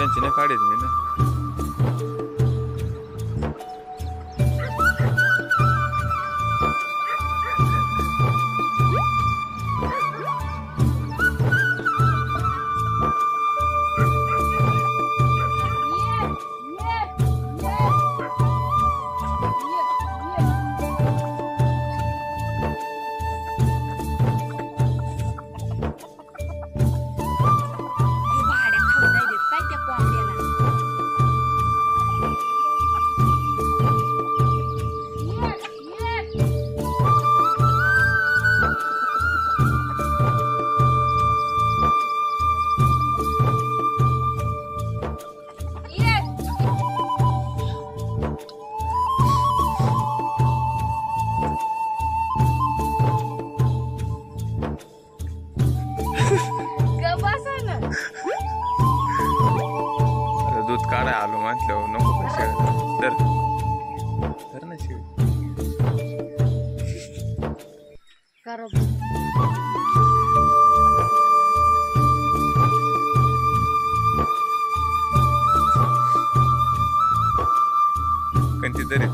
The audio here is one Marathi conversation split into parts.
वडिलांची नाही काढेल मी ना. दूध काढाय आलो म्हटलं नको पैसे तर ना शिव कंची तरी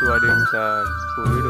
वाडी कोविड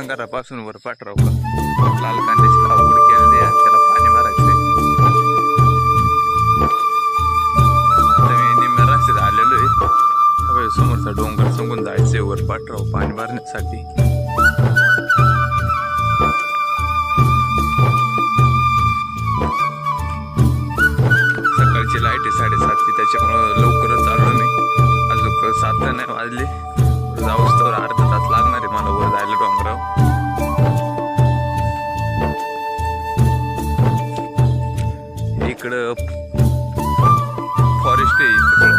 घरापासून वर पाठराव का लाल कांद्याची लागवड केलेली आणि त्याला पाणी भरायचंय. आता मी निम्म्या रस्त्यात आलेलो आहे. समोरचा डोंगर सांगून जायचंय वर पाठराव पाणी भरण्यासाठी. सकाळची लाईट आहे 7:30ची त्याच्यामुळं लवकरच आलो मी. अजून 7 नाही वाजले. जाऊस तर अर्धा तास लागणार आहे मला वर जायला डोंगरावर. इकडं फॉरेस्ट आहे सगळं.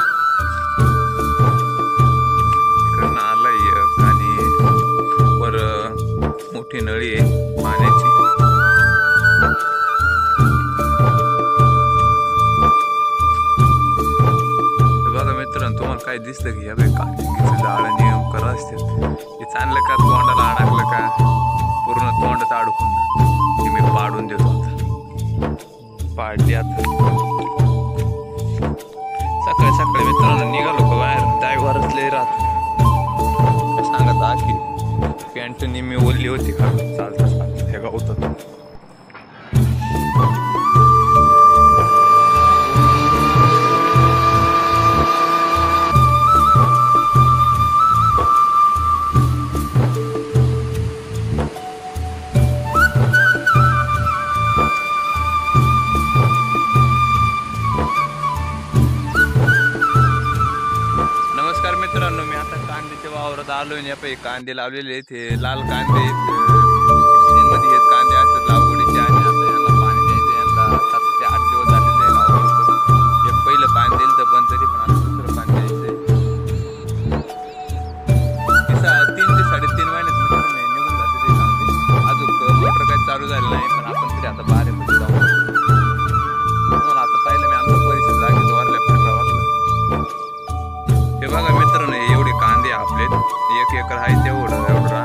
इकडं नाला आहे आणि वर मोठी नळी आहे पाण्याची. काय दिसतं की या बाई कांद्याचं जाळं नियम करा असते हे चांगलं का तोंडाला अडकलं का पूर्ण तोंडात अडकून की मी पाडून देतो आता पाडली आता सकाळी सकाळी मित्रांनो निघालो का बाहेर ड्रायव्हरच लय राहत सांगत की पॅन्ट निम्मी ओलली होती का चालता चालता हे गावतात मित्रांनो मी आता कांद्याच्या वावरात आलोय या पैकी कांदे लावलेले आहेत लाल कांदे मध्ये हेच कांदे असतात लागवडीचे आणि आता यांना पाणी द्यायचं यांना 7 ते 8 दिवस झालेले लागवड करून एक पहिलं पाणी दिलं तर पण तरी पण आता दुसरं पाणी द्यायचंय 3 ते 3.5 महिन्यात निघून जाते ते कांदे अजून मोटर काही चालू झालं नाही पण आपण तरी आता बारेमध्ये जाऊ आता पाहिलं मी आमचा परिसर जागेत वरल्या फाटा वाटला हे बघा मित्रांनो एवढे कांदे आपले 1 एकर आहे तेवढं एवढा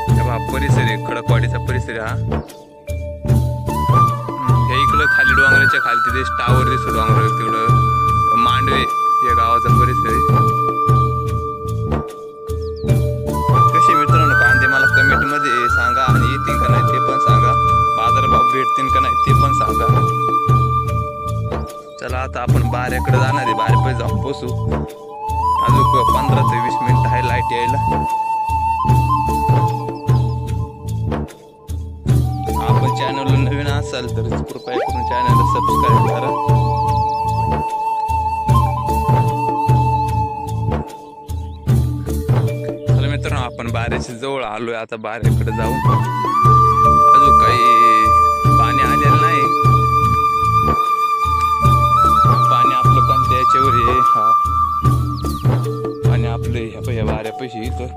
तेव्हा परिसर आहे खडकवाडीचा परिसर हा हे इकडं खाली डोंगराच्या खाली तिथे टावर दिसतो डोंगर तिकडं मांडवे या गावाचा परिसर आहे कसे मित्रांनो कांदे मला कमेंट मध्ये सांगा आणि येतील का नाही ते पण सांगा बाजारभाव भेटतील का नाही ते पण सांगा चला आता आपण बाऱ्याकडे जाणार आहे बाऱ्याकडे जाऊन पोचू अजून 15 ते 20 मिनिट आहे लाईट यायला आपण चॅनलला नवीन असाल तर कृपया करून चॅनलला सबस्क्राईब करा चला मित्रांनो आपण बाऱ्याच्या जवळ आलोय आता बाऱ्याकडे जाऊ अजून काही पाणी आलेलं नाही पाणी आपलं पण त्याच्यावर आहे हा आणि आपलं ह्या वाऱ्यापाशी इथं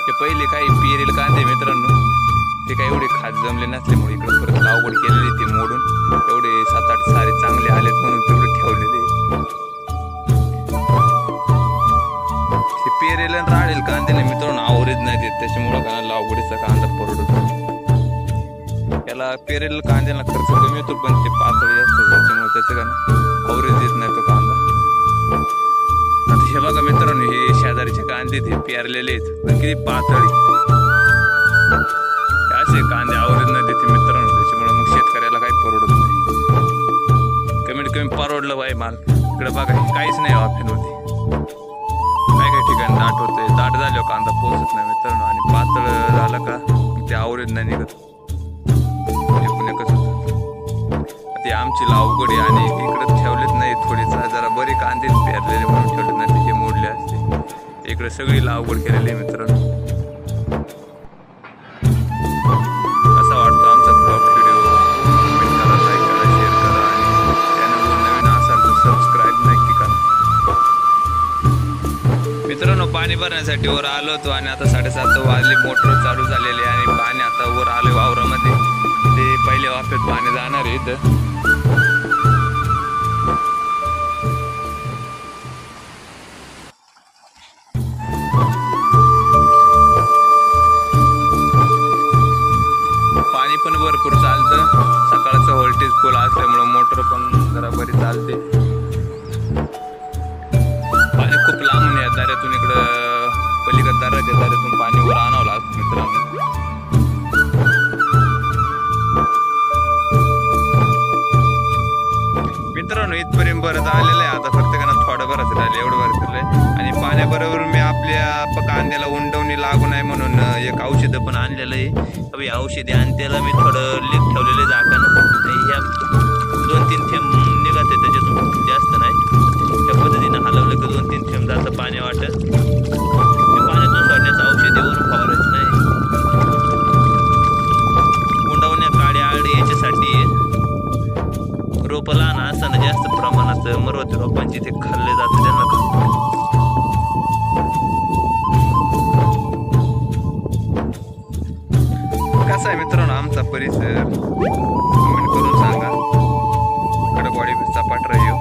ते पहिले काही पेरेल कांदे मित्रांनो ते काही एवढे खात जमले नसल्यामुळे इकडे परत लागवड केलेली ते मोडून एवढे 7-8 सारे चांगले आलेत म्हणून तेवढे ठेवलेले ते पेरेल आणि राळेल कांद्याला मित्रांनो आवरेज नाही देत त्याच्यामुळं का लागवडीचा कांदा परवडतो याला पेरेल कांद्याला खर्च कमी येतो पण ते पातळी असतं त्याच्यामुळे त्याचं का आवरेज देत नाही तो कांदा आता हे बघा मित्रांनो हे शेजारीचे कांदे ते पेरलेले आहेत पण किती पातळी असे कांदे आवरेज न देते मित्रांनो त्याच्यामुळे मग शेतकऱ्याला काही परवडत नाही कमीत कमी परवडलं बाई माल इकडे बघा काहीच नाही वाफेमध्ये काही ठिकाणी दाट होते दाट झाल्यावर कांदा पोचत नाही मित्रांनो आणि पातळ झालं का ते आवरेज नाही निघत ते आमची लावगडी आणि इकडे ठेवलेच नाही थोडे जरा बरे कांदे पेरलेले म्हणून ठेवलेत नाही ते मोडले असते इकडे सगळी लावगड केलेली मित्रांनो कसा वाटतो आमचा ब्लॉग व्हिडिओ कमेंट करा लाईक करा शेअर करा आणि चॅनलवर नवीन असाल तर सबस्क्राईब नक्की करा मित्रांनो पाणी भरण्यासाठी वर आलो होतो आणि आता 7:30 वाजले मोटर चालू झालेली आणि पाणी आता वर आले वावरामध्ये ते पहिले वाफेत पाणी जाणार आहे इथं पाणी पण भरपूर चालतं सकाळचं व्होल्टेज फुल असल्यामुळं मोटर पण जरा बरी चालते पाणी खूप लांबून या दाऱ्यातून इकडं पलीकडे दाराच्या दाऱ्यातून पाणी वर आणावं लागतं मित्रांनो मित्रांनो इथपर्यंत भरत आलेलं आहे आता फक्त का थोडं भरत राहिलं एवढं भरत राहिलंय आणि पाण्याबरोबर मी आपल्या कांद्याला उंडवणी लागू नये म्हणून एक औषधं पण आणलेलं आहे औषधी आणि त्याला मी थोडं लीक ठेवलेलं झाकण ह्या 2-3 थेंब निघते त्याच्यातून जास्त नाही त्या पद्धतीनं हलवलं की 2-3 थेंब जातं पाणी वाटत पाण्यातून सोडण्याचं औषधी वरून फवारायचं नाही उंडवण्या काड्या आळी याच्यासाठी रोपं लहान असताना जास्त प्रमाणात मरवते रोपांची ते खाल्ले जातं त्यांना कसा आहे मित्रांनो आमचा परिसर कमेंट करून सांगा खडकवाडी सपाट राहील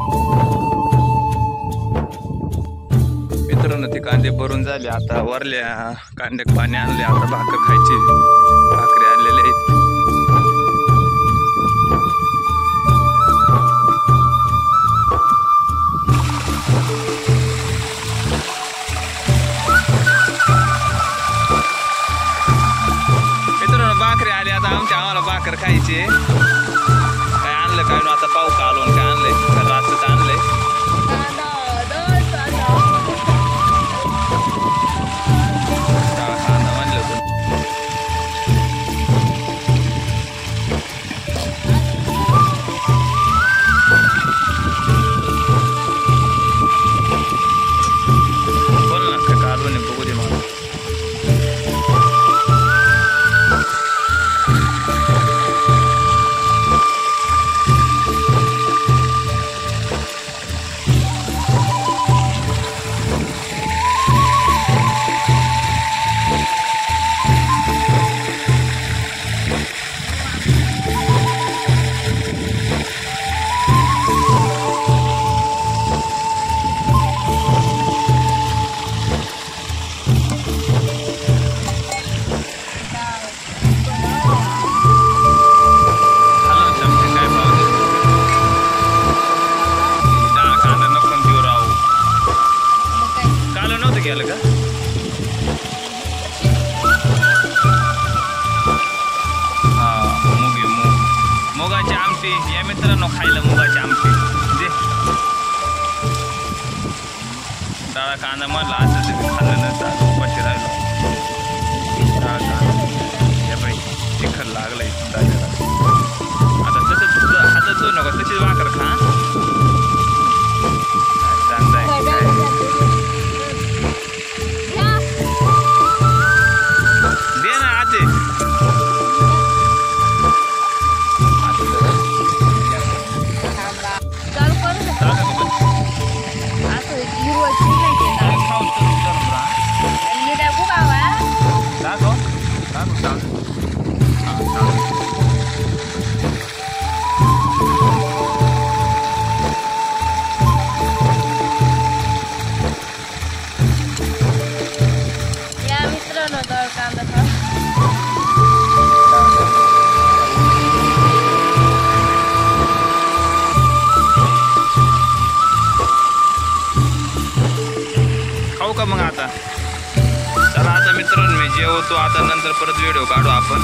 कांदे भरून झाले. आता वरल्या कांद्यात पाणी आणले. आता भाकर खायची. भाकरी आणलेले आहेत. मित्रांनो भाकरी आली. आता आम्हाला भाकर खायची. काय आणलं काय आता पाव कालवून काय आणलंय का रातच आणलंय. गेलं का हा मुगाची आमटी या मित्रांनो खायला मुगाची आमटी दे डाळा कांदा म्हणला असं ते खाल्लं नसतं उपाशी राहिलो डाळा कांदा या बाई तिखट लागलंय आता तसंच हातात जाऊ नका तशीच भाकर खा चांगलं दे ना आते खाऊ का मग आता चला आता मित्रांनो मी जेवतो आता नंतर परत व्हिडिओ काढू आपण